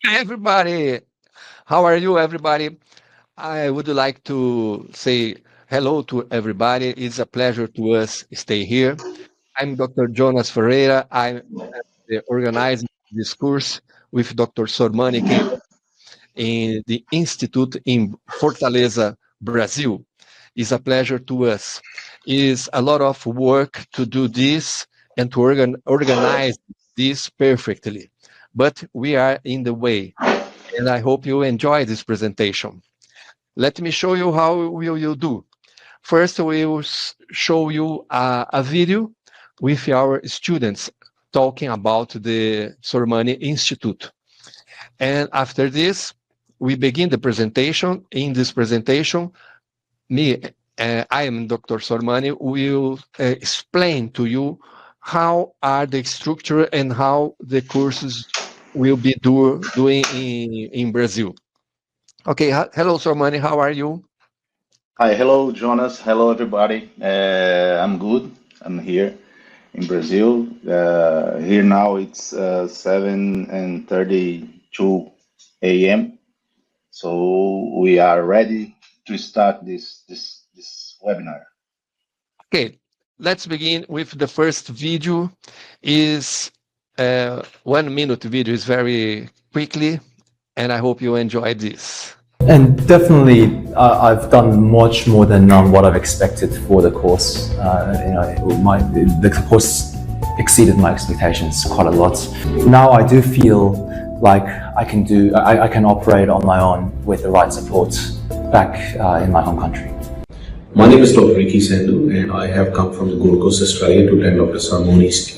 Hi, everybody. How are you, everybody? I would like to say hello to everybody. It's a pleasure to us stay here. I'm Dr. Jonas Ferreira. I'm the organizing this course with Dr. Sormani Queiroz in the Institute in Fortaleza, Brazil. It's a pleasure to us. It's a lot of work to do this and to organize this perfectly. But we are in the way, and I hope you enjoy this presentation. Let me show you how will you do. First, we will show you a video with our students talking about the Sormani Institute. And after this, we begin the presentation. In this presentation, me, I am Dr. Sormani, will explain to you how are the structure and how the courses will be doing in Brazil. Okay, hello, Sormani, how are you? Hi, hello, Jonas. Hello, everybody. I'm good. I'm here in Brazil. Here now it's 7:32 a.m. So we are ready to start this webinar. Okay, let's begin with the first video. Is 1 minute video is very quickly, and I hope you enjoy this. And definitely, I've done much more than what I've expected for the course. The course exceeded my expectations quite a lot. Now I do feel like I can operate on my own with the right support back in my home country. My name is Dr. Ricky Sandhu, and I have come from the Gold Coast, Australia to attend Dr. Sormani's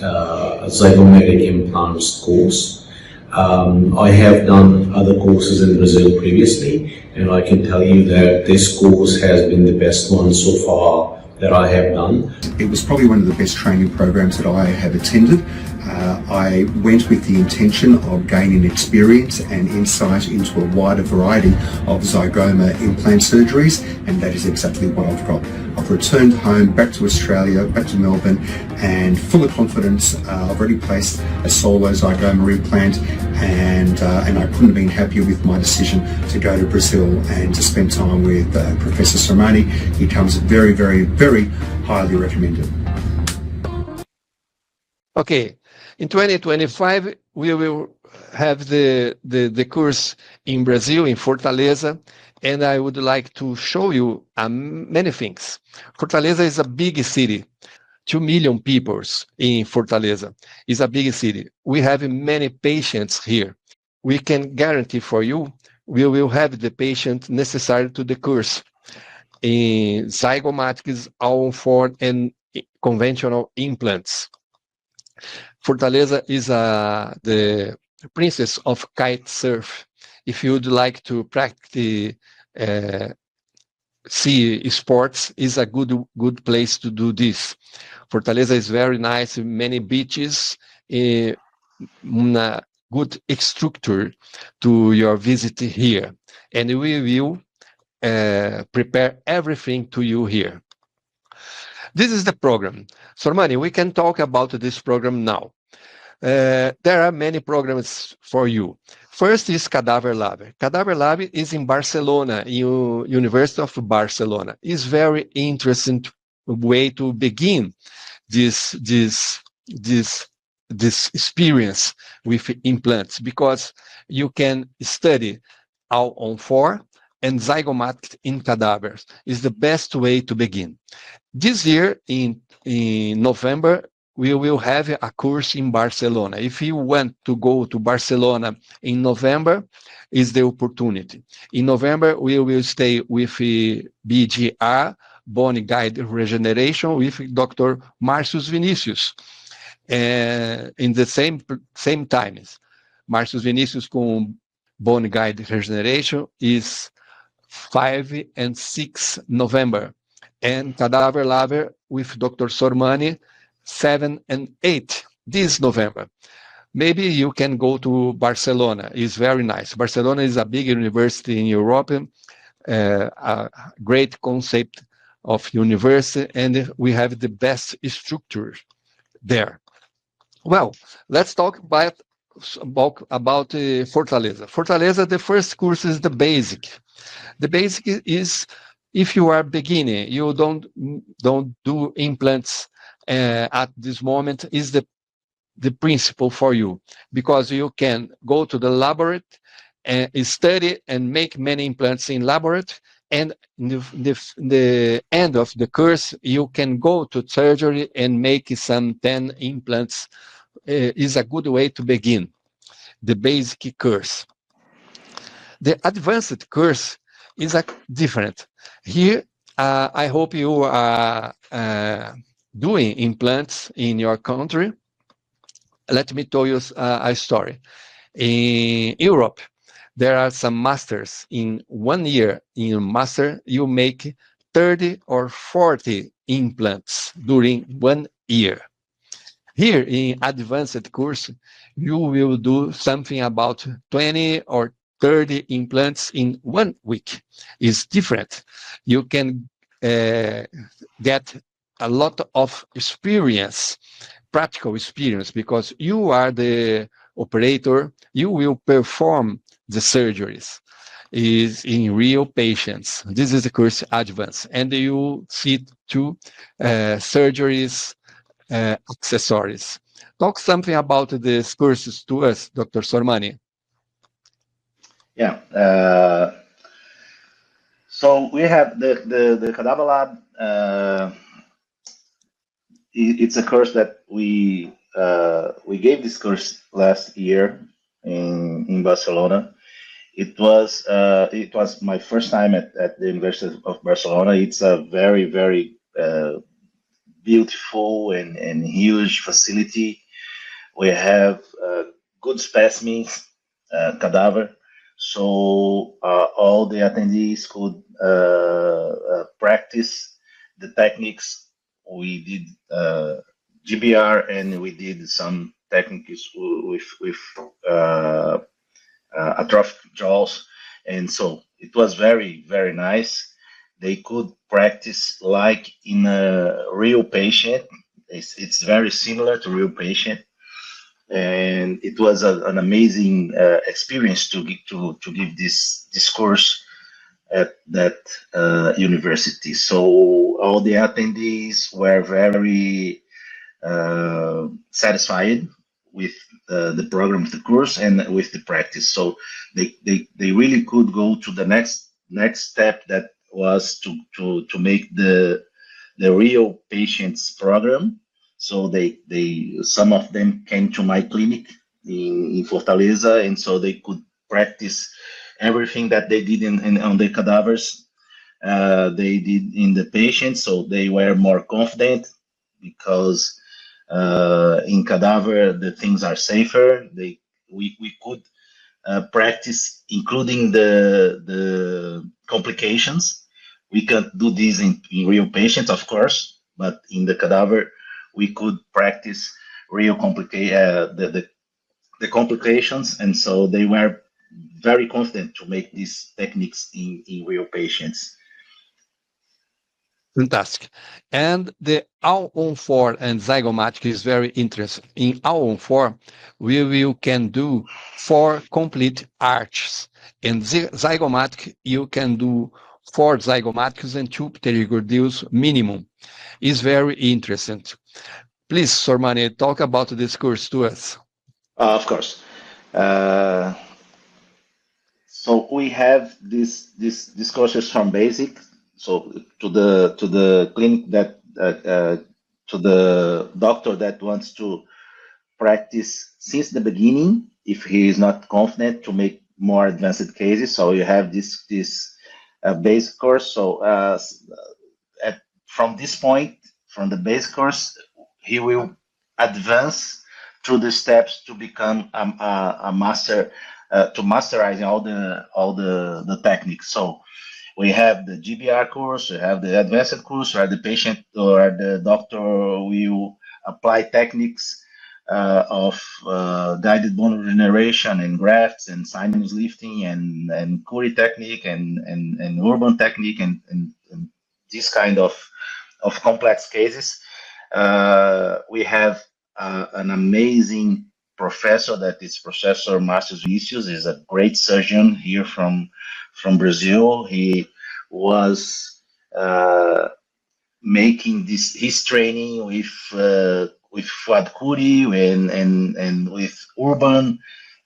Zygomatic Implants course. I have done other courses in Brazil previously, and I can tell you that this course has been the best one so far that I have done. It was probably one of the best training programs that I have attended. I went with the intention of gaining experience and insight into a wider variety of zygoma implant surgeries, and that is exactly what I've got. I've returned home, back to Australia, back to Melbourne, and full of confidence. I've already placed a solo zygoma implant, and I couldn't have been happier with my decision to go to Brazil and to spend time with Professor Sormani. He comes very, very, very highly recommended. Okay, in 2025, we will have the course in Brazil, in Fortaleza, and I would like to show you many things. Fortaleza is a big city, 2 million people in Fortaleza. It's a big city. We have many patients here. We can guarantee for you, we will have the patient necessary to the course in zygomatics, all-on-4, and conventional implants. Fortaleza is the princess of kite surf. If you would like to practice sea sports, is a good place to do this. Fortaleza is very nice, many beaches, a good structure to your visit here, and we will prepare everything to you here. This is the program. Sormani, we can talk about this program now. There are many programs for you. First is Cadaver Lab. Cadaver Lab is in Barcelona, University of Barcelona. It's very interesting way to begin this experience with implants, because you can study all-on-4 and zygomatic in cadavers. Is the best way to begin. This year, in November, we will have a course in Barcelona. If you want to go to Barcelona in November, is the opportunity. In November, we will stay with BGR, Bone Guide Regeneration, with Dr. Marcius Vinicius. In the same times, Marcius Vinicius com Bone Guide Regeneration is 5 and 6 November. And Cadaver Lab with Dr. Sormani, 7 and 8 this November. Maybe you can go to Barcelona. It's very nice. Barcelona is a big university in Europe, a great concept of university, and we have the best structure there. Well, let's talk about about Fortaleza. Fortaleza, the first course is the basic. The basic is if you are beginning, you don't do implants at this moment, is the principle for you, because you can go to the laboratory and study and make many implants in laboratory, and in the end of the course you can go to surgery and make some 10 implants. Is a good way to begin the basic course. The advanced course is different. Here, I hope you are doing implants in your country. Let me tell you a story. In Europe, there are some masters. In 1 year, in master, you make 30 or 40 implants during 1 year. Here in advanced course, you will do something about 20 or 30 implants in 1 week. It's different. You can get a lot of experience, practical experience, because you are the operator, you will perform the surgeries is in real patients. This is the course advance, and you see 2 surgeries, accessories. Talk something about these courses to us, Dr. Sormani. Yeah. So we have the Cadaver Lab. It's a course that we gave this course last year in Barcelona. It was my first time at the University of Barcelona. It's a very, very beautiful and huge facility. We have good specimens, cadaver, so all the attendees could practice the techniques. We did GBR, and we did some techniques with atrophic jaws, and so it was very, very nice. They could practice like in a real patient. It's very similar to real patient, and it was an amazing experience to give this course at that university. So all the attendees were very satisfied with the program of the course and with the practice. So they really could go to the next step, that was to make the real patients program. So they some of them came to my clinic in Fortaleza, and so they could practice everything that they did on the cadavers. They did in the patients, so they were more confident, because in cadaver the things are safer. We could practice, including the complications. We can't do this in real patients, of course, but in the cadaver we could practice real the complications, and so they were very confident to make these techniques in real patients. Fantastic. And the all-on-4 and Zygomatic is very interesting. In all-on-4, we can do 4 complete arches. In Zygomatic, you can do 4 zygomatics and 2 pterygoideus minimum. Is very interesting. Please, Sormani, talk about this course to us. Of course. So we have these courses from basic. So to the clinic that to the doctor that wants to practice since the beginning, if he is not confident to make more advanced cases. So you have this basic course. So from this point, from the basic course, he will advance through the steps to become a master, to masterizing all the techniques. So we have the GBR course, we have the advanced course, where the patient or the doctor will apply techniques of guided bone regeneration and grafts and sinus lifting and Curie technique and urban technique and this kind of complex cases. We have an amazing professor, that is Professor Márcio Vinicius, is a great surgeon here from Brazil. He was making his training with Fuad Kuri and with Urban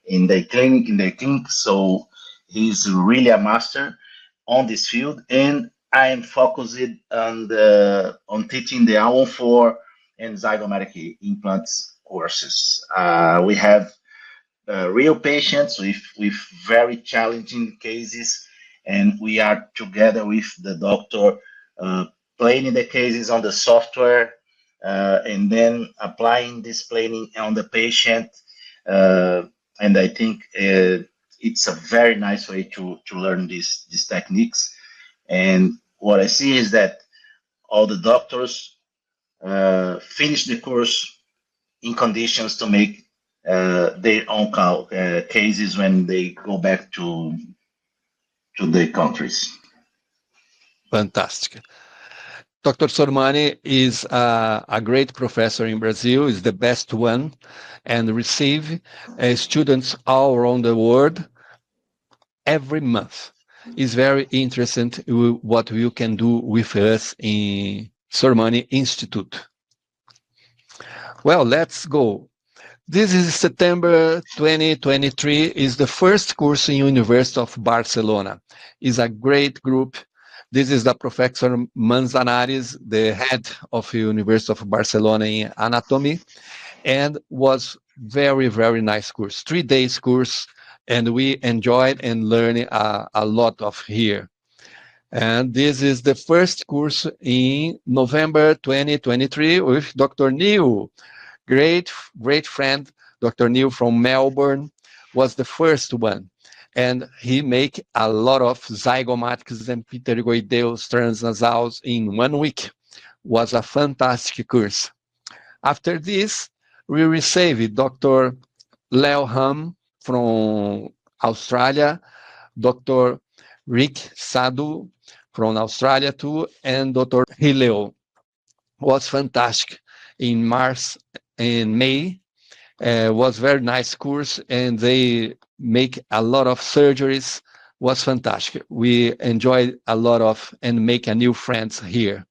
in the clinic. So he's really a master on this field, and I am focused on teaching the AON4 and zygomatic implants courses. We have real patients with very challenging cases, and we are together with the doctor planning the cases on the software, and then applying this planning on the patient. And I think it's a very nice way to learn these techniques. And what I see is that all the doctors finish the course in conditions to make their own cases when they go back to their countries. Fantastic. Dr. Sormani is a great professor in Brazil, is the best one, and receive students all around the world every month. It's very interesting what you can do with us in Sormani Institute. Well, let's go. This is September 2023, is the first course in University of Barcelona. It's a great group. This is the Professor Manzanares, the head of the University of Barcelona in anatomy, and was very, very nice course, 3 days course, and we enjoyed and learned a lot of here. And this is the first course in November 2023 with Dr. Neil, great friend. Dr. Neil from Melbourne was the first one. And he make a lot of zygomatics and pterygoideus transnasals in 1 week. Was a fantastic course. After this, we received Dr. Leo Ham from Australia, Dr. Rick Sadhu from Australia too, and Dr. Hileo. Was fantastic in March and May. Was very nice course, and they make a lot of surgeries. Was fantastic. We enjoyed a lot of and make a new friends here.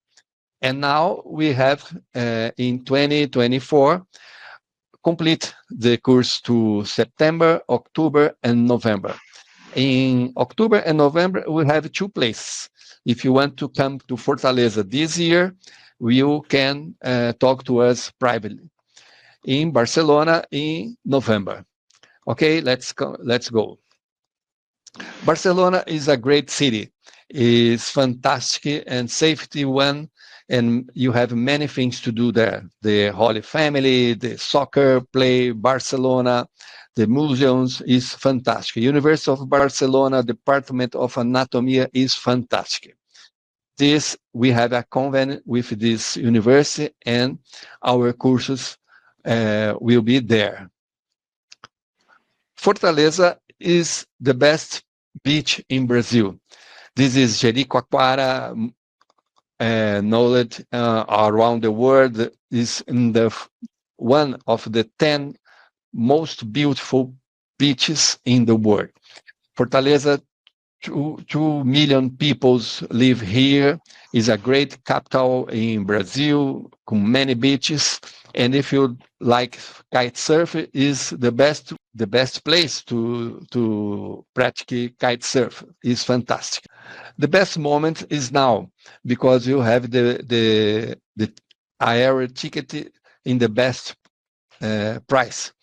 And now we have in 2024 complete the course to September, October, and November. In October and November, we have 2 places. If you want to come to Fortaleza this year, you can talk to us privately. In Barcelona in November. Okay, let's go. Barcelona is a great city. It's fantastic and safety one, and you have many things to do there. The Holy Family, the soccer play, Barcelona, the museums is fantastic. University of Barcelona, Department of Anatomy is fantastic. This, we have a convention with this university, and our courses will be there. Fortaleza is the best beach in Brazil. This is Jericoacoara, knowledge around the world, is in one of the 10 most beautiful beaches in the world. Fortaleza, 2 million people live here, is a great capital in Brazil, with many beaches. And if you like kite surf, is the best place to practice kite surf. Is fantastic. The best moment is now, because you have the air ticket in the best price.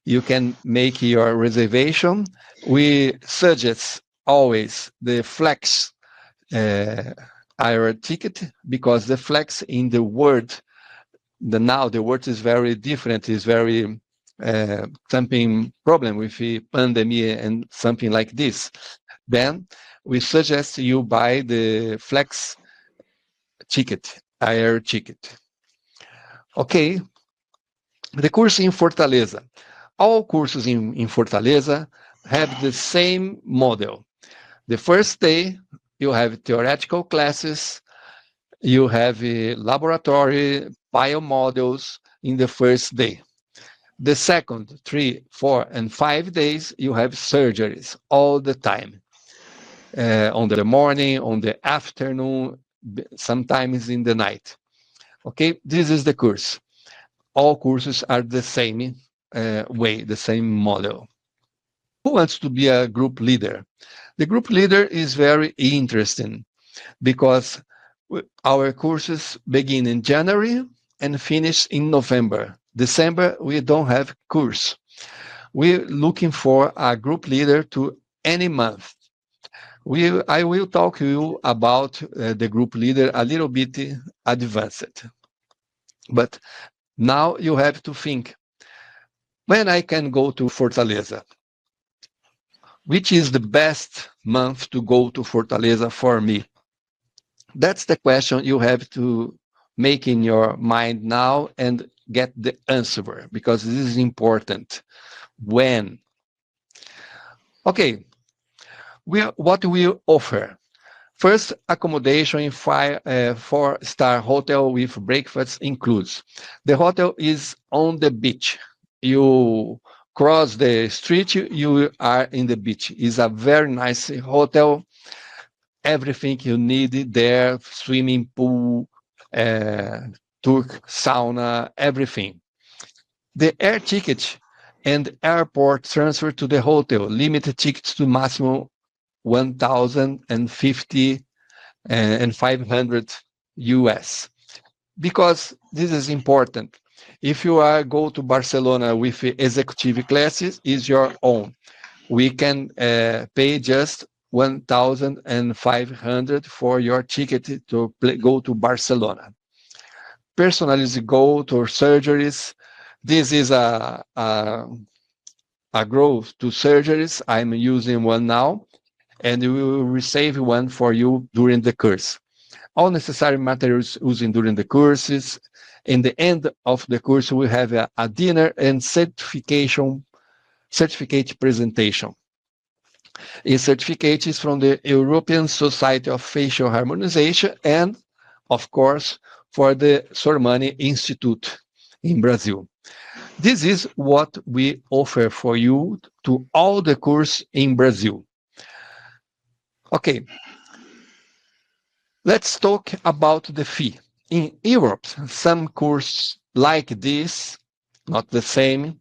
You can make your reservation. We suggest always the flex air ticket, because the flex in the word, now the word is very different, is very something problem with the pandemic and something like this. Then we suggest you buy the flex ticket, air ticket. Okay, the course in Fortaleza. All courses in Fortaleza have the same model. The first day, you have theoretical classes, you have a laboratory, biomodels in the first day. The second 3, 4, and 5 days, you have surgeries all the time. On the morning, on the afternoon, sometimes in the night. Okay, this is the course. All courses are the same way, the same model. Who wants to be a group leader? The group leader is very interesting because our courses begin in January and finish in November. December, we don't have course. We're looking for a group leader to any month. I will talk to you about the group leader a little bit advanced. But now you have to think, when I can go to Fortaleza? Which is the best month to go to Fortaleza for me? That's the question you have to make in your mind now and get the answer, because this is important. When? Okay, what we offer? First, accommodation in 4-star hotel with breakfast includes. The hotel is on the beach. You cross the street, you are in the beach. It's a very nice hotel. Everything you need there, swimming pool, Turk sauna, everything. The air ticket and airport transfer to the hotel, limited tickets to maximum 1,050 and 500 US. Because this is important. If you go to Barcelona with executive classes, is your own. We can pay just 1,500 for your ticket to go to Barcelona. Personalized goal to surgeries. This is a growth to surgeries. I'm using one now, and we will receive one for you during the course. All necessary materials using during the courses. In the end of the course, we have a dinner and certificate presentation. A certificate is from the European Society of Facial Harmonization and, of course, for the Sormani Institute in Brazil. This is what we offer for you to all the course in Brazil. Okay, let's talk about the fee. In Europe, some courses like this, not the same,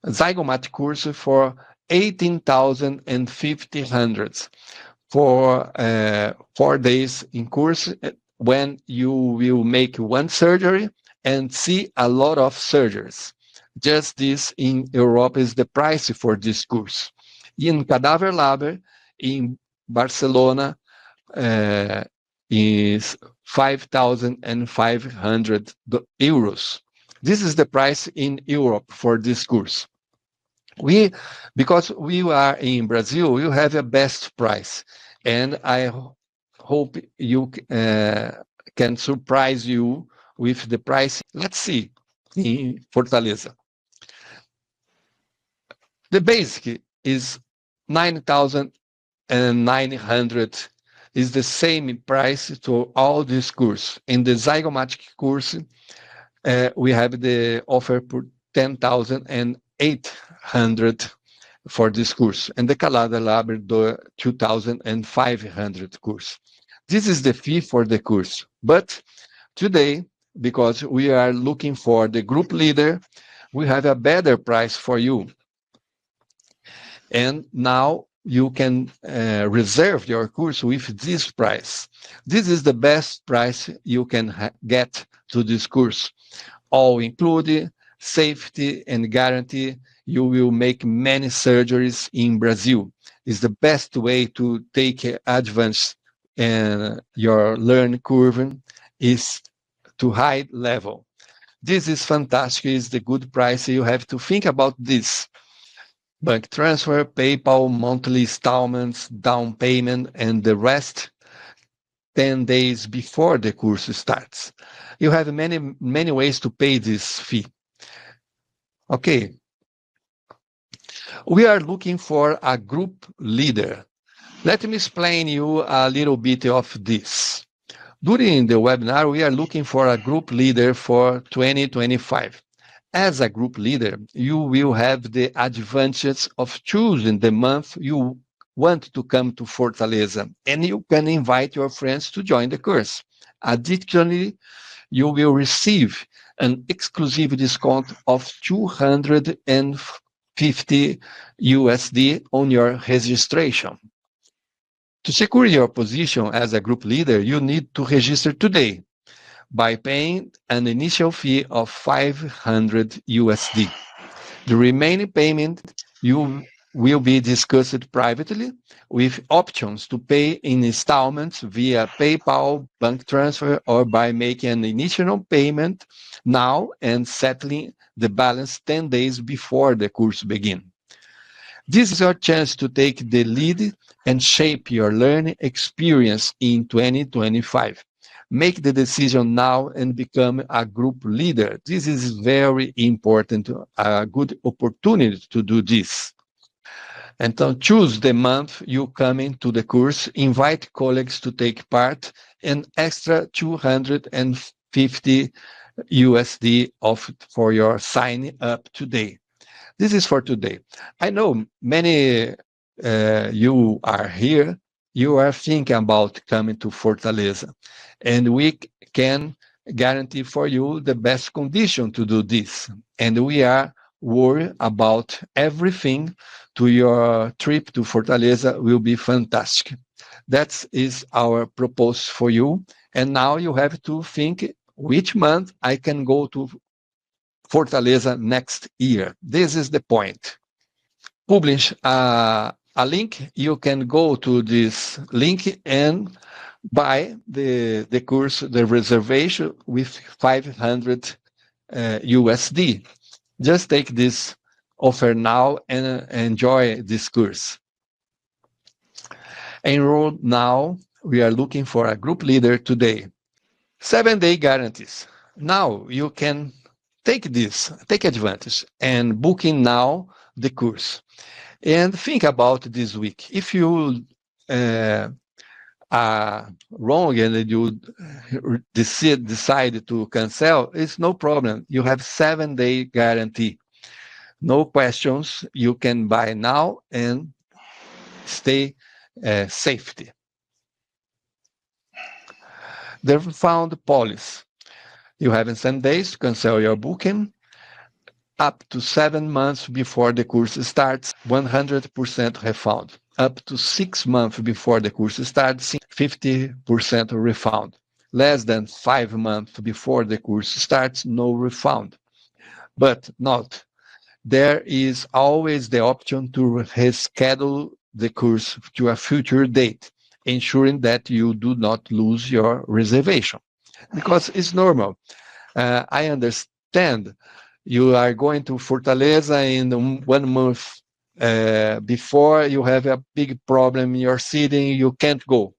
Zygomatic Course for 18,500 for 4 days in course, when you will make one surgery and see a lot of surgeries. Just this in Europe is the price for this course. In Cadaver Lab, in Barcelona, is 5,500 euros. This is the price in Europe for this course. Because we are in Brazil, you have a best price, and I hope you can surprise you with the price. Let's see in Fortaleza. The basic is 9,900. Is the same price to all this course. In the Zygomatic course, we have the offer for 10,800 for this course, and the Cadaver Lab, the 2,500 course. This is the fee for the course. But today, because we are looking for the group leader, we have a better price for you. And now you can reserve your course with this price. This is the best price you can get to this course. All included, safety and guarantee. You will make many surgeries in Brazil. It's the best way to take advance in your learning curve is to high level. This is fantastic. It's the good price. You have to think about this. Bank transfer, PayPal, monthly installments, down payment, and the rest 10 days before the course starts. You have many ways to pay this fee. Okay. We are looking for a group leader. Let me explain you a little bit of this. During the webinar, we are looking for a group leader for 2025. As a group leader, you will have the advantage of choosing the month you want to come to Fortaleza, and you can invite your friends to join the course. Additionally, you will receive an exclusive discount of 250 USD on your registration. To secure your position as a group leader, you need to register today by paying an initial fee of 500 USD. The remaining payment you will be discussed privately with options to pay in installments via PayPal, bank transfer, or by making an initial payment now and settling the balance 10 days before the course begins. This is your chance to take the lead and shape your learning experience in 2025. Make the decision now and become a group leader. This is very important, a good opportunity to do this. And so choose the month you come into the course, invite colleagues to take part, and extra 250 USD for your sign up today. This is for today. I know many you are here, you are thinking about coming to Fortaleza, and we can guarantee for you the best condition to do this. And we are worried about everything to your trip to Fortaleza will be fantastic. That is our proposal for you. And now you have to think which month I can go to Fortaleza next year. This is the point. Publish a link. You can go to this link and buy the course, the reservation with 500 USD. Just take this offer now and enjoy this course. Enroll now. We are looking for a group leader today. 7-day guarantees. Now you can take advantage and booking now the course. And think about this week. If you are wrong and you decide to cancel, it's no problem. You have 7-day guarantee. No questions. You can buy now and stay safety. The refund policy. You have 7 days to cancel your booking. Up to 7 months before the course starts, 100% refund. Up to 6 months before the course starts, 50% refund. Less than 5 months before the course starts, no refund. But note, there is always the option to reschedule the course to a future date, ensuring that you do not lose your reservation. Because it's normal. I understand you are going to Fortaleza in 1 month before you have a big problem in your city, you can't go.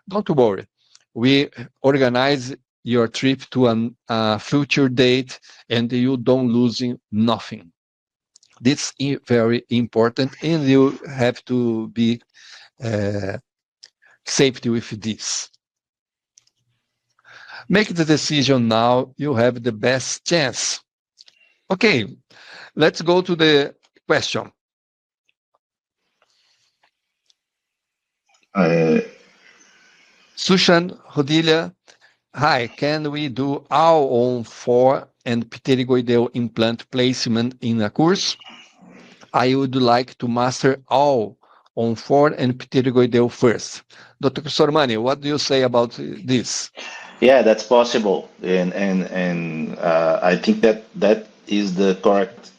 Don't worry. We organize your trip to a future date and you don't lose nothing. This is very important and you have to be safety with this. Make the decision now, you have the best chance. Okay, let's go to the question. Sushan Rodilia, hi, can we do our own 4 and pterygoidal implant placement in a course? I would like to master all on 4 and pterygoidal first. Dr. Sormani, what do you say about this? Yeah, that's possible, and I think that is the correct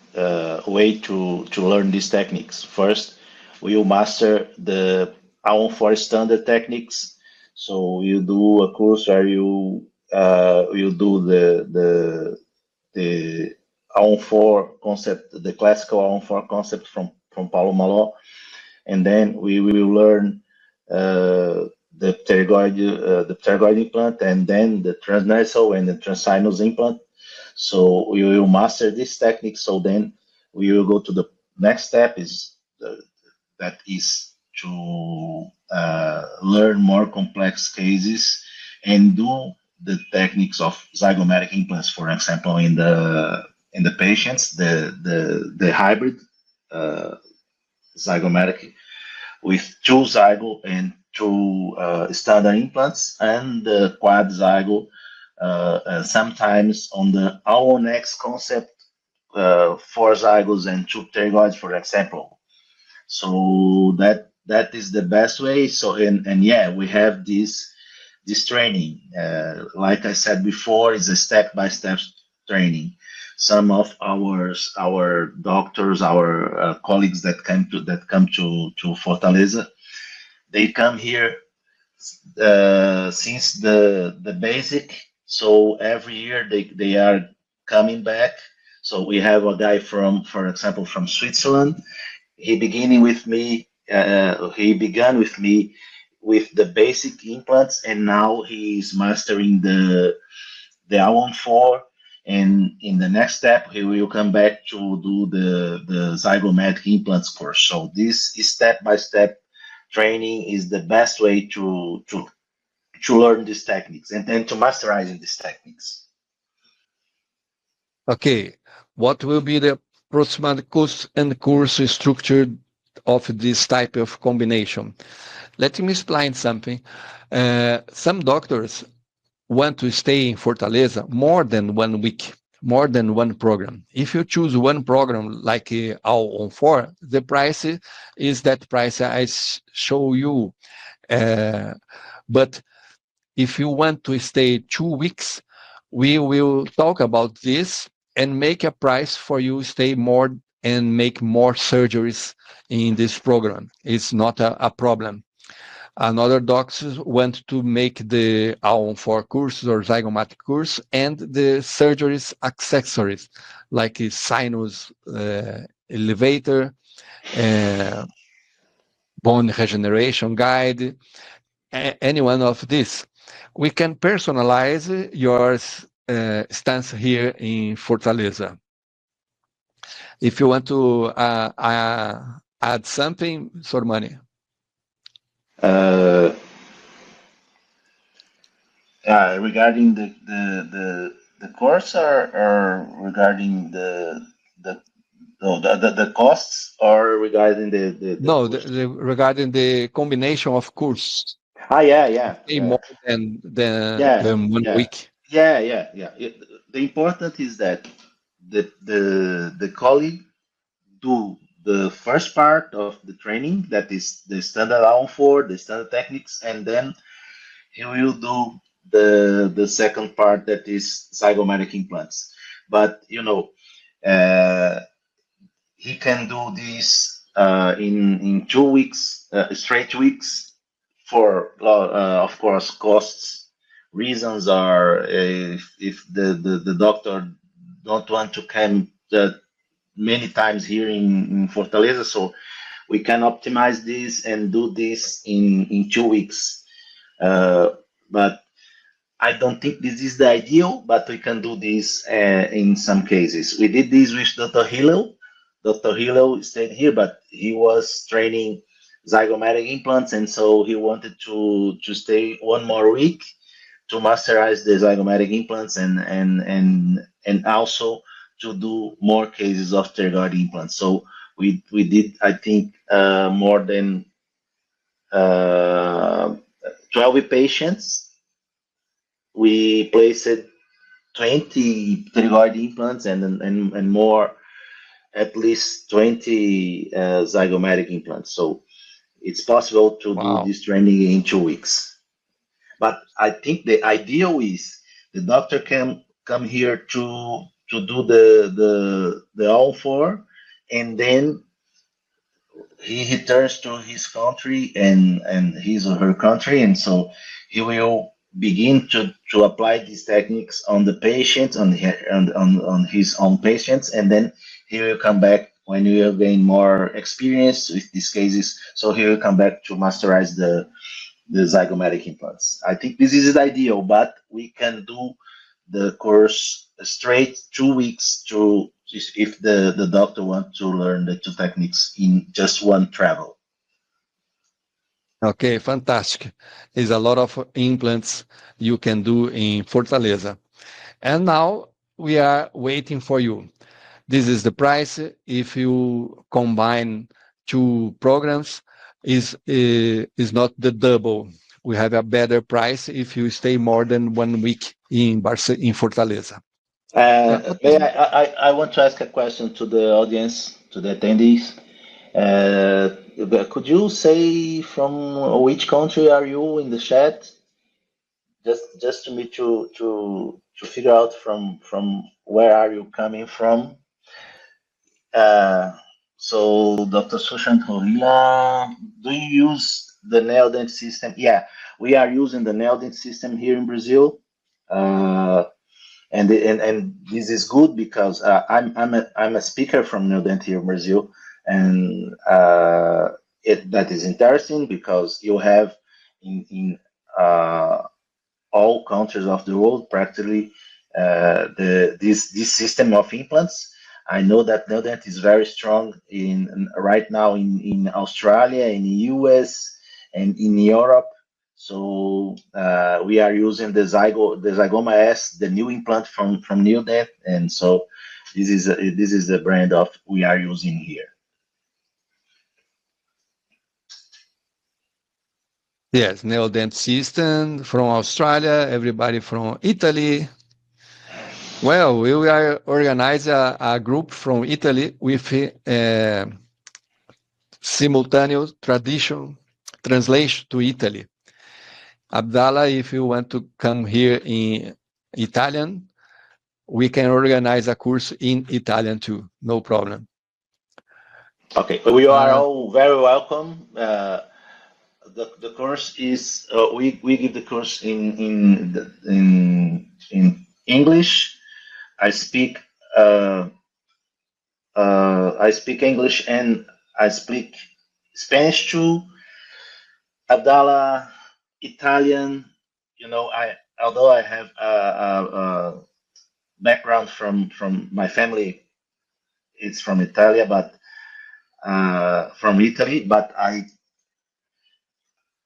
way to learn these techniques. First, we will master the AON4 standard techniques. So you do a course where you do the AON4 concept, the classical AON4 concept from Paulo Maló, and then we will learn the pterygoid implant, and then the transnasal and the transsinus implant. So we will master this technique. So then we will go to the next step that is to learn more complex cases and do the techniques of zygomatic implants, for example, in the in the patients, the hybrid zygomatic with 2 zygo and 2 standard implants, and the quad zygo sometimes on the ONX concept, 4 zygos and 2 pterygoids, for example. So that is the best way. So and yeah, we have this training. Like I said before, it's a step-by-step training. Some of our doctors, our colleagues that come to Fortaleza, they come here since the basic. So every year they are coming back. So we have a guy from, for example, from Switzerland. He beginning with me. He began with me with the basic implants, and now he's mastering the Alon 4. And in the next step, he will come back to do the Zygomatic implants course. So this step-by-step training is the best way to learn these techniques and then to masterizing these techniques. Okay, what will be the approximate cost and course structure of this type of combination? Let me explain something. Some doctors want to stay in Fortaleza more than 1 week, more than one program. If you choose one program like All on 4, the price is that price I show you. But if you want to stay 2 weeks, we will talk about this and make a price for you stay more and make more surgeries in this program. It's not a problem. Another doctors want to make the All 4 courses or Zygomatic course and the surgeries accessories like a sinus elevator, bone regeneration guide, any one of these. We can personalize your stance here in Fortaleza. If you want to add something, Sormani. Regarding the course, or regarding the costs, or regarding the no, regarding the combination of course. Yeah. More than 1 week. Yeah. The important is that the colleague do the first part of the training, that is the standard All 4, the standard techniques, and then he will do the second part, that is zygomatic implants. But he can do this in 2 weeks, straight weeks, for of course costs reasons are if the doctor don't want to come many times here in Fortaleza, so we can optimize this and do this in 2 weeks. But I don't think this is the ideal, but we can do this in some cases. We did this with Dr. Hillel. Dr. Hillel stayed here, but he was training zygomatic implants, and so he wanted to stay 1 more week to masterize the zygomatic implants and also to do more cases of pterygoid implants. So we did, I think, more than 12 patients. We placed 20 pterygoid implants and more, at least 20 zygomatic implants. So it's possible to do this training in 2 weeks. But I think the ideal is the doctor can come here to do the All 4, and then he returns to his country and his or her country, and so he will begin to apply these techniques on the patients, on his own patients, and then he will come back when he will gain more experience with these cases. So he will come back to masterize the zygomatic implants. I think this is the ideal, but we can do the course straight 2 weeks if the doctor wants to learn the 2 techniques in just one travel. Okay, fantastic. There's a lot of implants you can do in Fortaleza. And now we are waiting for you. This is the price. If you combine two programs, is not the double. We have a better price if you stay more than 1 week in Fortaleza. I want to ask a question to the audience, to the attendees. Could you say from which country are you in the chat? Just to me to figure out from where are you coming from. So Dr. Sushant Horila, do you use the Neodent system? Yeah, we are using the Neodent system here in Brazil. And this is good because I'm a speaker from Neodent here in Brazil, and that is interesting because you have in all countries of the world practically this system of implants. I know that Neodent is very strong right now in Australia, in the US, and in Europe. So we are using the Zygoma S, the new implant from Neodent, and so this is the brand of we are using here. Yes, Neodent system from Australia, everybody from Italy. Well, we will organize a group from Italy with simultaneous translation to Italy. Abdallah, if you want to come here in Italian, we can organize a course in Italian too, no problem. Okay, we are all very welcome. The course is we give the course in English. I speak English and I speak Spanish too. Abdallah, Italian. You know, although I have a background from my family, it's from Italy, but from Italy, but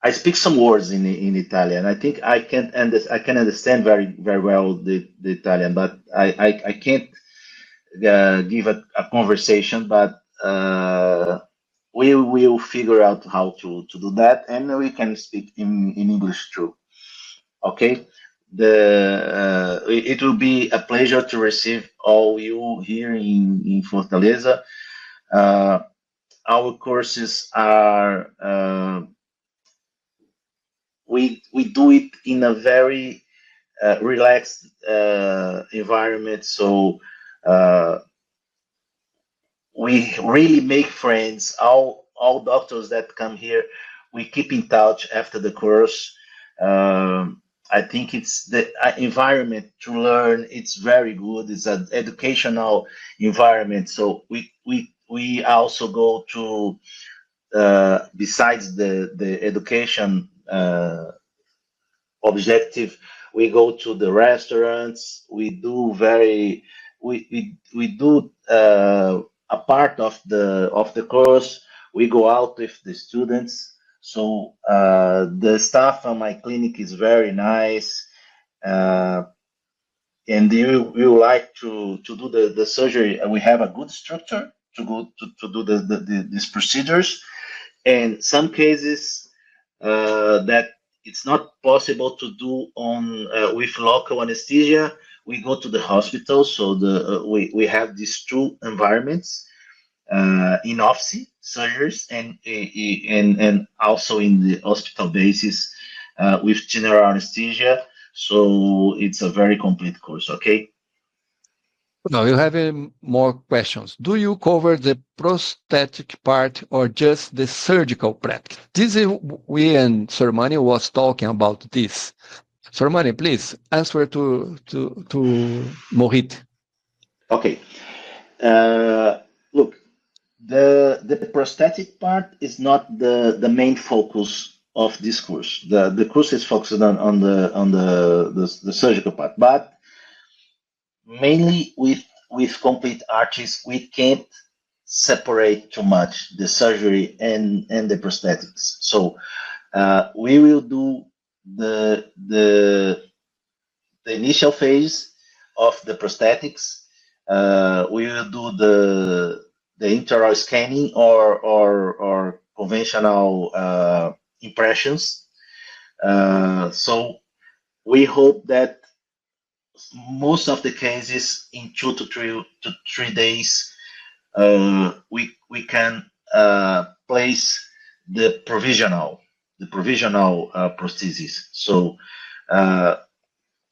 I speak some words in Italian. I think I can understand very well the Italian, but I can't give a conversation. But we will figure out how to do that, and we can speak in English too. Okay. It will be a pleasure to receive all you here in Fortaleza. Our courses are. We do it in a very relaxed environment, so we really make friends. All doctors that come here, we keep in touch after the course. I think it's the environment to learn. It's very good. It's an educational environment. So we also go to besides the education objective, we go to the restaurants. We do a part of the course. We go out with the students. So the staff on my clinic is very nice, and you like to do the surgery. We have a good structure to do these procedures. And some cases that it's not possible to do on with local anesthesia, we go to the hospital. So we have these two environments in office surgeries and also in the hospital basis with general anesthesia. So it's a very complete course. Okay. No, you have more questions. Do you cover the prosthetic part or just the surgical practice? This is we and Sormani was talking about this. Sormani, please answer to Mohit. Okay. Look, the prosthetic part is not the main focus of this course. The course is focused on the surgical part, but mainly with complete arches, we can't separate too much the surgery and the prosthetics. So we will do the initial phase of the prosthetics. We will do the intraoral scanning or conventional impressions. So we hope that most of the cases in 2 to 3 days we can place the provisional prosthesis. So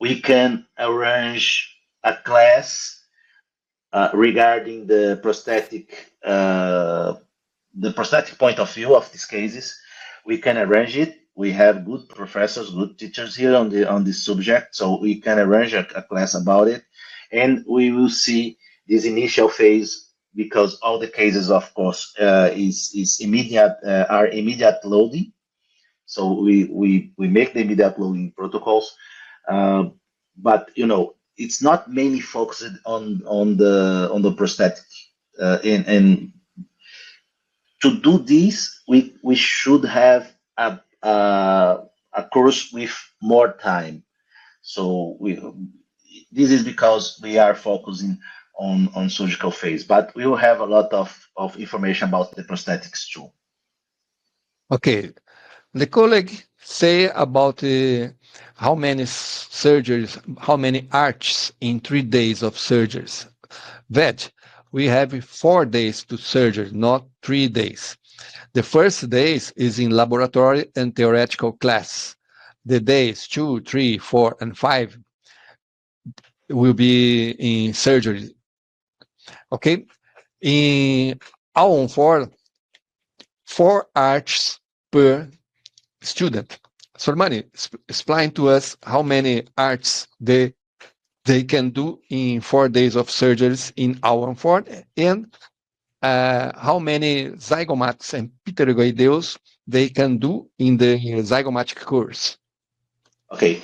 we can arrange a class regarding the prosthetic point of view of these cases. We can arrange it. We have good professors, good teachers here on this subject, so we can arrange a class about it, and we will see this initial phase, because all the cases, of course, is immediate are immediate loading. So we make the immediate loading protocols, but it's not mainly focused on the prosthetic, and to do this, we should have a course with more time. So this is because we are focusing on surgical phase, but we will have a lot of information about the prosthetics too. Okay, the colleague say about how many surgeries, how many arches in 3 days of surgeries. Vet, we have 4 days to surgery, not 3 days. The first days is in laboratory and theoretical class. The days 2, 3, 4, and 5 will be in surgery. Okay? In our 4 arches per student. Sormani, explain to us how many arches they can do in 4 days of surgeries in our 4, and how many zygomatics and pterygoideus they can do in the zygomatic course. Okay.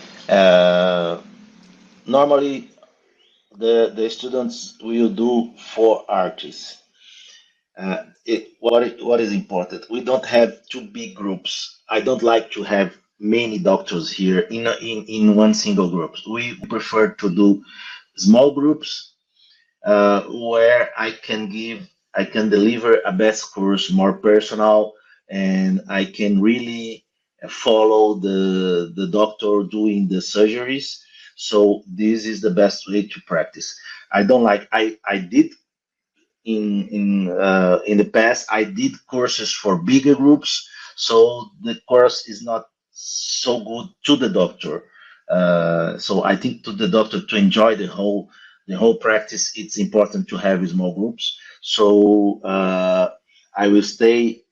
Normally, the students will do 4 arches. What is important? We don't have 2 big groups. I don't like to have many doctors here in one single group. We prefer to do small groups where I can deliver a best course, more personal, and I can really follow the doctor doing the surgeries. So this is the best way to practice. I don't like. I did in the past. I did courses for bigger groups, so the course is not so good to the doctor. So I think to the doctor, to enjoy the whole practice, it's important to have small groups. So I will stay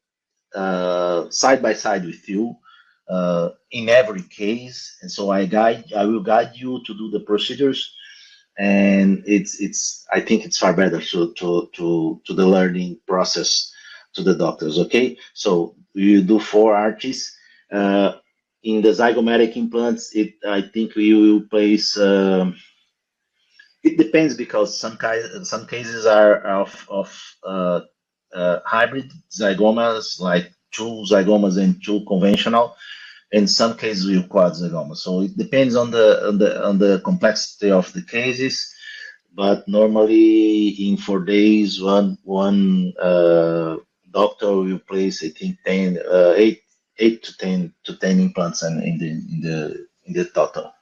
side by side with you in every case, and so I will guide you to do the procedures, and I think it's far better to the learning process to the doctors. Okay, so you do 4 arches. In the zygomatic implants, I think we will place. It depends, because some cases are of hybrid zygomas, like 2 zygomas and 2 conventional, and some cases with quad zygomas. So it depends on the complexity of the cases. But normally in 4 days, one doctor will place, I think, 8 to 10 implants in the total.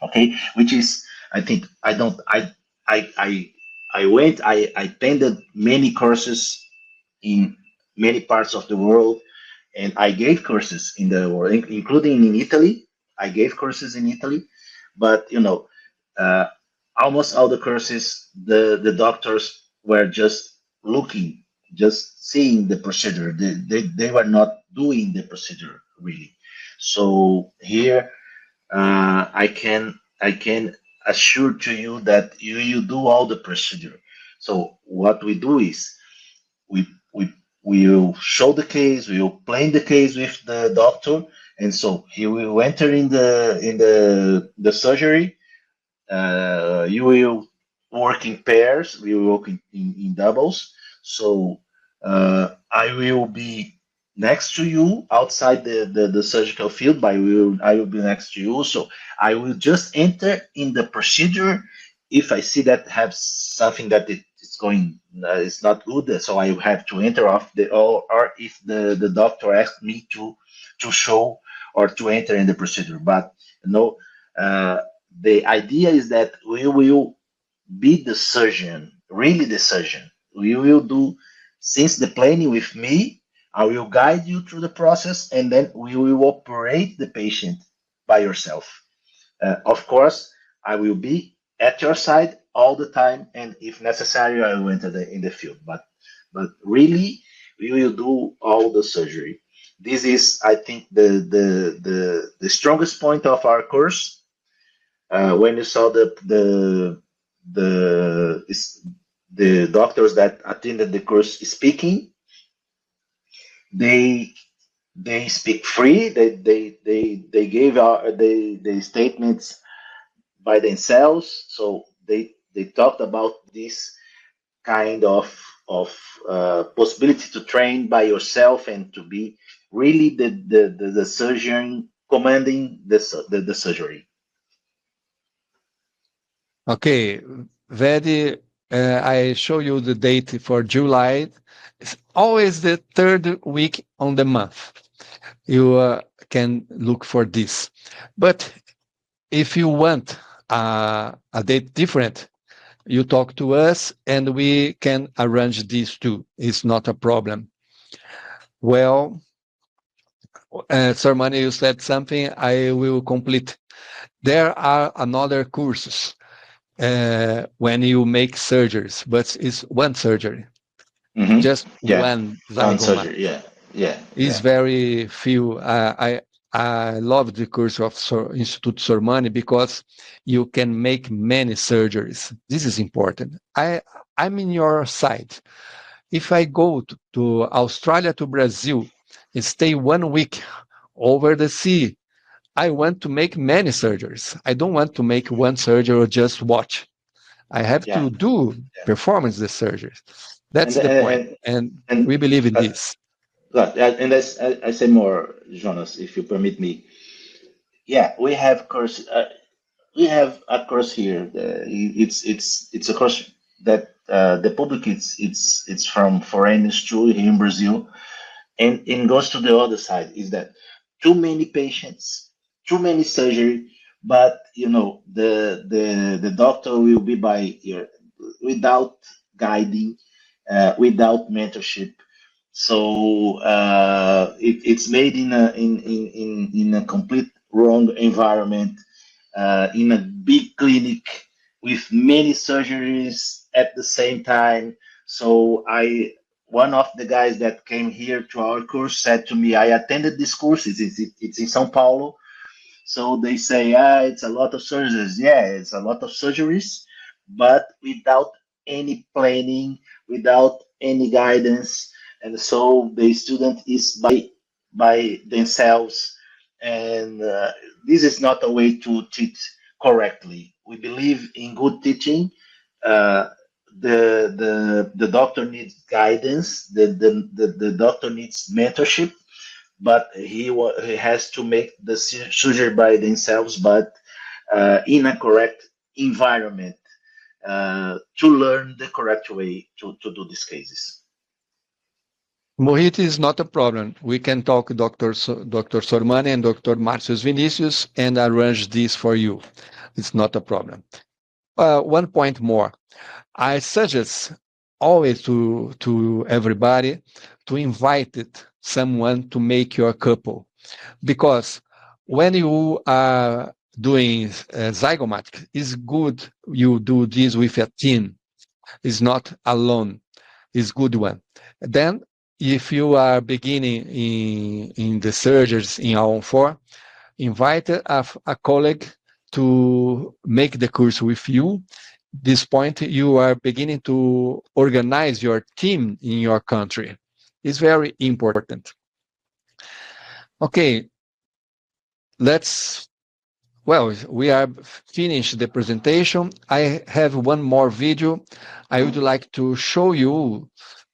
Okay, which is, I think, I attended many courses in many parts of the world, and I gave courses in the world, including in Italy. I gave courses in Italy, but almost all the courses, the doctors were just looking, just seeing the procedure. They were not doing the procedure really. So here, I can assure to you that you do all the procedure. So what we do is we will show the case, we will plan the case with the doctor, and so he will enter in the surgery. You will work in pairs, we will work in doubles. So I will be next to you outside the surgical field, but I will be next to you. So I will just enter in the procedure if I see that have something that it's going, it's not good, so I have to enter off or if the doctor asks me to show or to enter in the procedure. But the idea is that we will be the surgeon, really the surgeon. We will do since the planning with me. I will guide you through the process, and then we will operate the patient by yourself. Of course, I will be at your side all the time, and if necessary, I will enter in the field. But really, we will do all the surgery. This is, I think, the strongest point of our course. When you saw the doctors that attended the course speaking, they speak free. They gave the statements by themselves. So they talked about this kind of possibility to train by yourself and to be really the surgeon commanding the surgery. Okay, Vedi, I show you the date for July. It's always the third week on the month. You can look for this. But if you want a date different, you talk to us and we can arrange this too. It's not a problem. Well, Sormani, you said something, I will complete. There are another courses when you make surgeries, but it's one surgery. Mm-hmm. Just one surgery. It's very few. I love the course of Institute Sormani because you can make many surgeries. This is important. I'm in your side. If I go to Australia to Brazil and stay 1 week over the sea, I want to make many surgeries. I don't want to make one surgery or just watch. I have to performance the surgeries. That's the point. And we believe in this. And as I say more, Jonas, if you permit me. Yeah, we have course. We have a course here. It's a course that the public it's from foreigners too here in Brazil, and it goes to the other side. Is that too many patients, too many surgery, but the doctor will be by ear without guiding, without mentorship. So it's made in a complete wrong environment, in a big clinic with many surgeries at the same time. So one of the guys that came here to our course said to me, I attended this course, it's in São Paulo. So they say, it's a lot of surgeries. Yeah, it's a lot of surgeries, but without any planning, without any guidance. And so the student is by themselves. And this is not a way to teach correctly. We believe in good teaching. The doctor needs guidance. The doctor needs mentorship, but he has to make the surgery by themselves, but in a correct environment to learn the correct way to do these cases. Mohit is not a problem. We can talk Dr. Sormani and Dr. Marcius Vinicius and arrange this for you. It's not a problem. 1 point more. I suggest always to everybody to invite someone to make your couple. Because when you are doing zygomatic, it's good you do this with a team. It's not alone. It's good one. Then if you are beginning in the surgeries in AON4, invite a colleague to make the course with you. This point, you are beginning to organize your team in your country. It's very important. Okay, we are finished the presentation. I have one more video. I would like to show you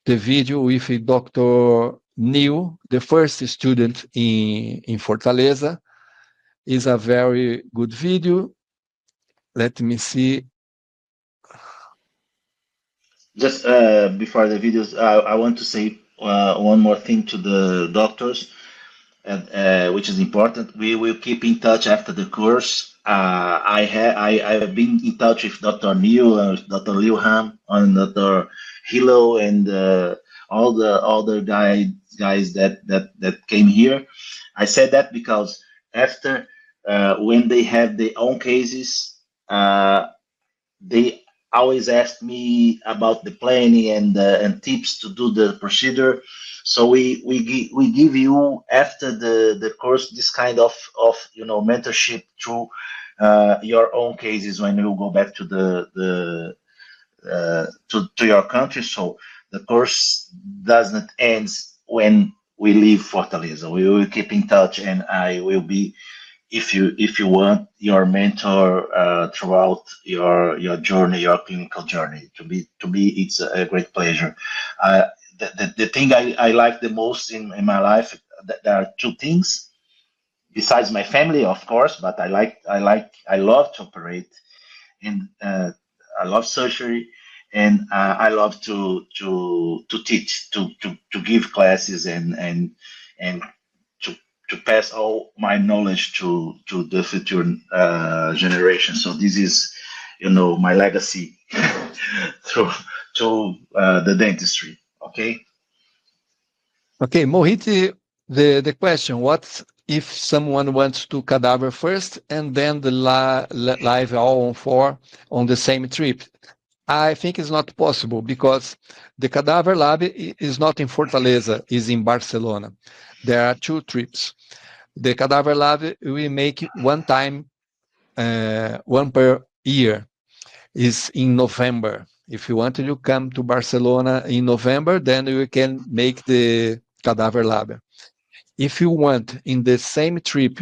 the video with Dr. Neil, the first student in Fortaleza. It's a very good video. Let me see. Just before the videos, I want to say one more thing to the doctors, which is important. We will keep in touch after the course. I have been in touch with Dr. Neil and Dr. Lilham and Dr. Hilo and all the other guys that came here. I said that because after when they have their own cases, they always ask me about the planning and tips to do the procedure. So we give you after the course this kind of mentorship through your own cases when you go back to to your country. So the course doesn't end when we leave Fortaleza. We will keep in touch, and I will be, if you want, your mentor throughout your journey, your clinical journey. To me, it's a great pleasure. The thing I like the most in my life, there are two things besides my family, of course, but I love to operate, and I love surgery, and I love to teach, to give classes, and to pass all my knowledge to the future generation. So this is, my legacy through to the dentistry. Okay. Okay, Mohit, the question: what if someone wants to cadaver first and then the live all on 4 on the same trip? I think it's not possible because the Cadaver Lab is not in Fortaleza, is in Barcelona. There are 2 trips. The Cadaver Lab we make one time, one per year, is in November. If you want to come to Barcelona in November, then you can make the Cadaver Lab. If you want in the same trip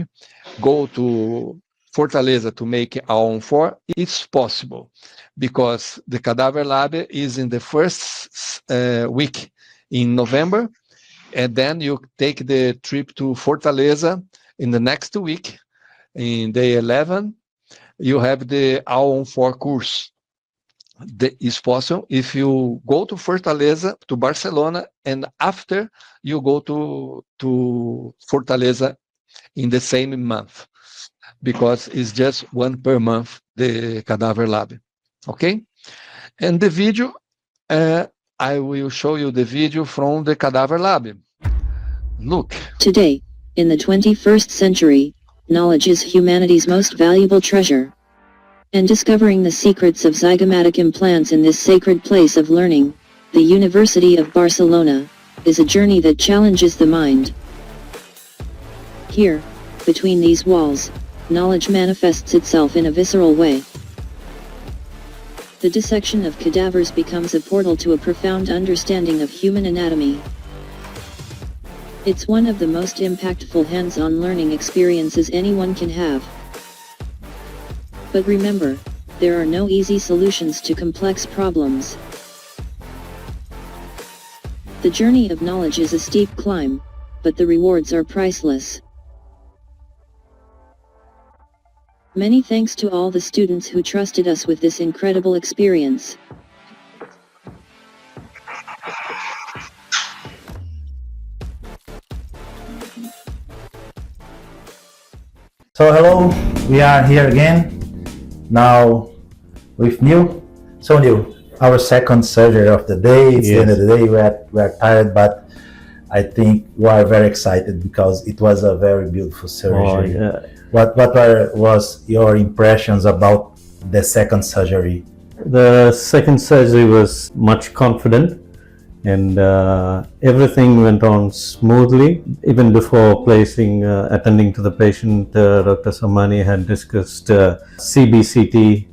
go to Fortaleza to make all on 4, it's possible because the Cadaver Lab is in the first week in November, and then you take the trip to Fortaleza in the next week, in day 11, you have the all on 4 course. It's possible if you go to Fortaleza, to Barcelona, and after you go to Fortaleza in the same month, because it's just one per month, the Cadaver Lab. Okay? And the video, I will show you the video from the Cadaver Lab. Look. Today, in the 21st century, knowledge is humanity's most valuable treasure. And discovering the secrets of zygomatic implants in this sacred place of learning, the University of Barcelona, is a journey that challenges the mind. Here, between these walls, knowledge manifests itself in a visceral way. The dissection of cadavers becomes a portal to a profound understanding of human anatomy. It's one of the most impactful hands-on learning experiences anyone can have. But remember, there are no easy solutions to complex problems. The journey of knowledge is a steep climb, but the rewards are priceless. Many thanks to all the students who trusted us with this incredible experience. So hello, we are here again, now with Neil. So Neil, our second surgery of the day, it's the end of the day, we're tired, but I think we are very excited because it was a very beautiful surgery. Oh, yeah. What was your impressions about the second surgery? The second surgery was much confident, and everything went on smoothly. Even before attending to the patient, Dr. Sormani had discussed CBCT,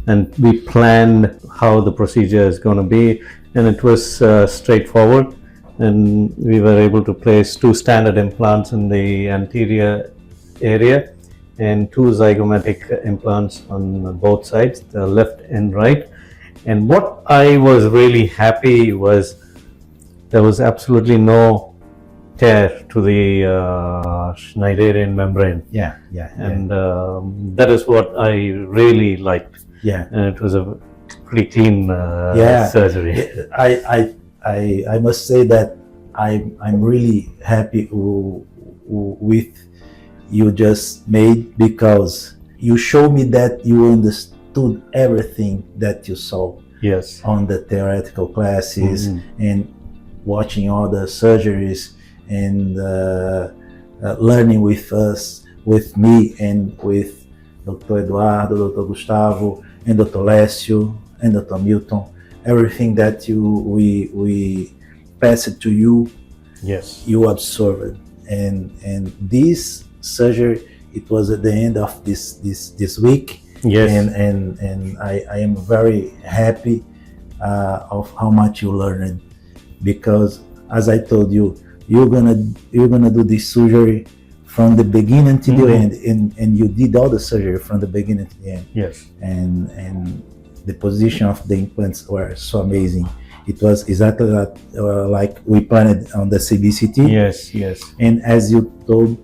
and we planned how the procedure is going to be, and it was straightforward. And we were able to place 2 standard implants in the anterior area and 2 zygomatic implants on both sides, the left and right. And what I was really happy was there was absolutely no tear to the Schneiderian membrane. Yeah. And that is what I really liked. Yeah. And it was a pretty clean surgery. I must say that I'm really happy with you just made, because you showed me that you understood everything that you saw Yes. on the theoretical classes and watching all the surgeries and learning with us, with me and with Dr. Eduardo, Dr. Gustavo, and Dr. Lécio, and Dr. Milton. Everything that we passed to you, Yes. you absorbed. And this surgery, it was at the end of this week. Yes. And I am very happy of how much you learned, because as I told you, you're gonna do this surgery from the beginning to the end, and you did all the surgery from the beginning to the end. Yes. And the position of the implants were so amazing. It was exactly like we planned on the CBCT. Yes. Yes. And as you told,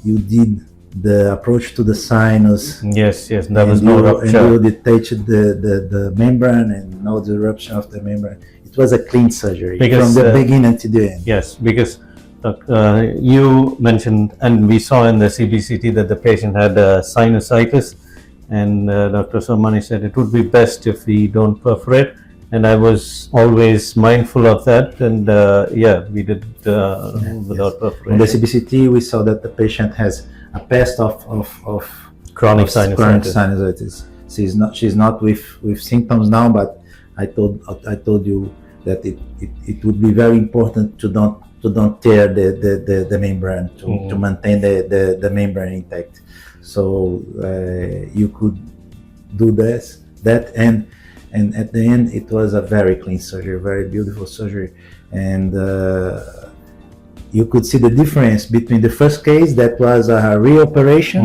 you did the approach to the sinus. Yes. Yes. There was no rupture. And you detached the membrane and no disruption of the membrane. It was a clean surgery Because, from the beginning to the end. Yes, because you mentioned, and we saw in the CBCT, that the patient had sinusitis, and Dr. Sormani said it would be best if we don't perforate, and I was always mindful of that, and we did without perforation. In the CBCT, we saw that the patient has a past of chronic sinusitis. She's not with symptoms now, but I told you that it would be very important to don't tear the membrane, to maintain the membrane intact. So you could do that, and at the end it was a very clean surgery, very beautiful surgery, and you could see the difference between the first case that was a reoperation.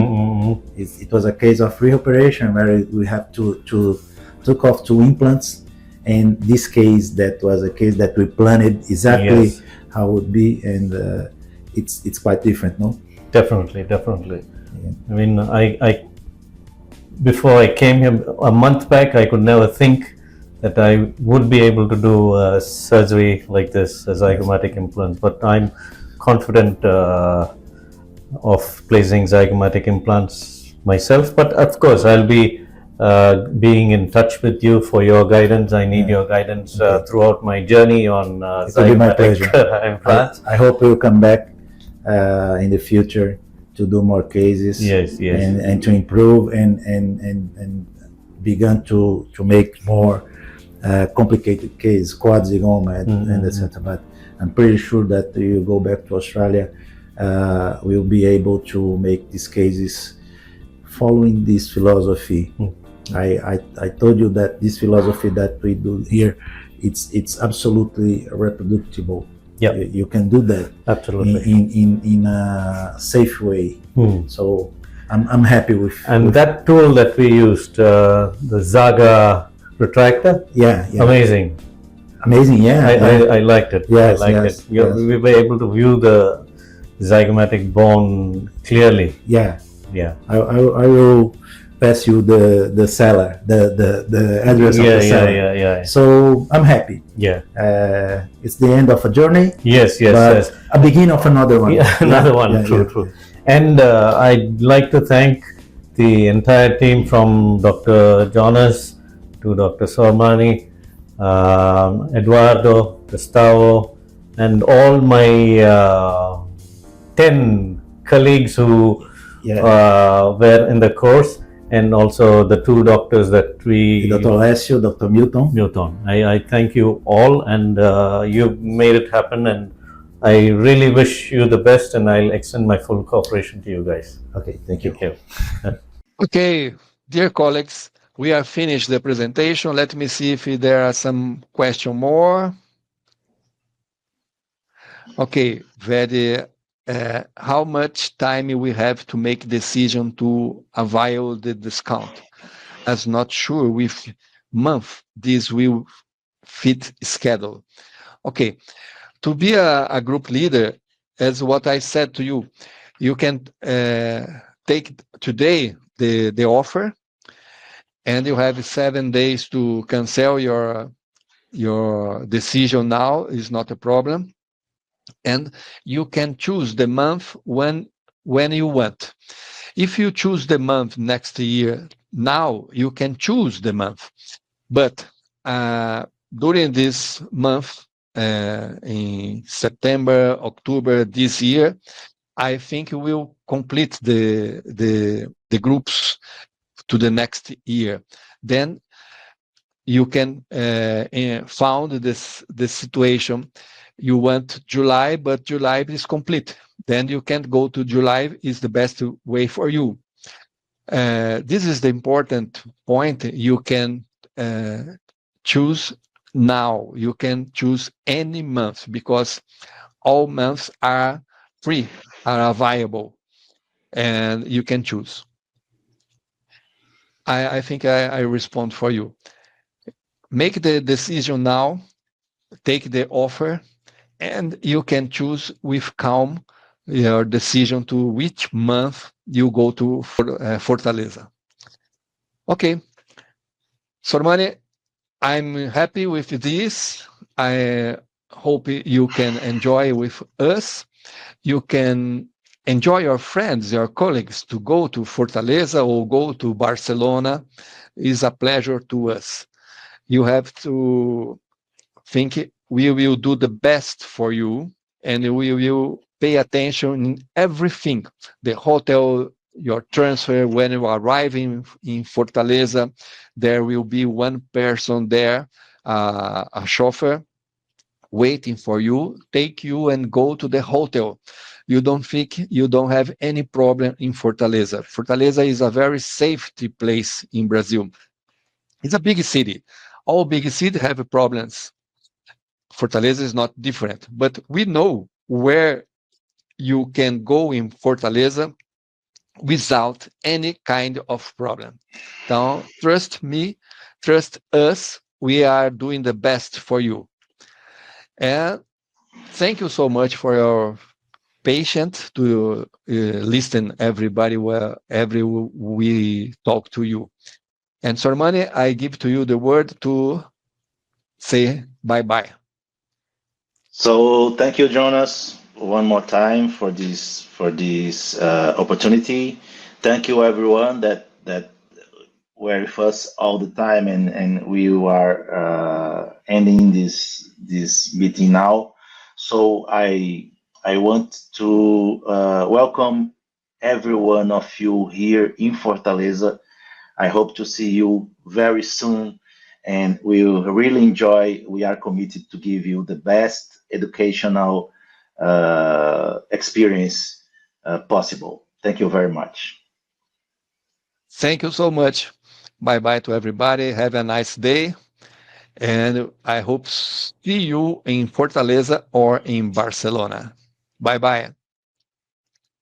It was a case of reoperation where we have to took off 2 implants, and this case that was a case that we planned exactly how it would be, and it's quite different, no? Definitely. Yeah. I mean, I before I came here a month back, I could never think that I would be able to do surgery like this, zygomatic implants. But I'm confident of placing zygomatic implants myself. But of course, I'll be being in touch with you for your guidance. I need your guidance throughout my journey on zygomatic implants. I hope you'll come back in the future to do more cases. Yes. And to improve and begin to make more complicated cases, quad zygoma and etc. But I'm pretty sure that you go back to Australia, we'll be able to make these cases following this philosophy. I told you that this philosophy that we do here, it's absolutely reproducible. Yeah, you can do that absolutely in a safe way. So I'm happy with. And that tool that we used, the Zaga retractor. Yeah. Amazing. Yeah. I liked it. Yes, I liked it. We were able to view the zygomatic bone clearly. Yeah. I will pass you the seller, the address of the seller. Yeah. So I'm happy. Yeah. It's the end of a journey. Yes. A beginning of another one. Another one. True. And I'd like to thank the entire team, from Dr. Jonas to Dr. Sormani, Eduardo, Gustavo, and all my 10 colleagues who were in the course, and also the 2 doctors that we... Dr. Lécio, Dr. Milton. I thank you all, and you made it happen, and I really wish you the best, and I'll extend my full cooperation to you guys. Okay, thank you. Okay, dear colleagues, we are finished the presentation. Let me see if there are some question more. Okay, very... how much time we have to make decision to avail the discount? As not sure with month this will fit schedule. Okay, to be a group leader, as what I said to you, you can take today the offer, and you have 7 days to cancel your decision now. Is not a problem, and you can choose the month when you want. If you choose the month next year now, you can choose the month, but during this month, in September, October this year, I think we will complete the groups to the next year. Then you can found this situation. You want July, but July is complete. Then you can't go to July. Is the best way for you. This is the important point. You can choose now. You can choose any month because all months are free, are available, and you can choose. I think I respond for you. Make the decision now, take the offer, and you can choose with calm your decision to which month you go to Fortaleza. Okay, Sormani, I'm happy with this. I hope you can enjoy with us. You can enjoy your friends, your colleagues to go to Fortaleza or go to Barcelona. Is a pleasure to us. You have to think we will do the best for you, and we will pay attention in everything. The hotel, your transfer, when you arrive in Fortaleza, there will be one person there, a chauffeur, waiting for you, take you and go to the hotel. You don't think you don't have any problem in Fortaleza. Fortaleza is a very safety place in Brazil. It's a big city. All big cities have problems. Fortaleza is not different, but we know where you can go in Fortaleza without any kind of problem. Now, trust me, trust us. We are doing the best for you. And thank you so much for your patience to listen everybody wherever we talk to you. And Sormani, I give to you the word to say bye-bye. So thank you, Jonas, one more time for this opportunity. Thank you, everyone that were with us all the time, and we are ending this meeting now. So I want to welcome every one of you here in Fortaleza. I hope to see you very soon, and we will really enjoy. We are committed to give you the best educational experience possible. Thank you very much. Thank you so much. Bye-bye to everybody. Have a nice day. And I hope see you in Fortaleza or in Barcelona. Bye-bye.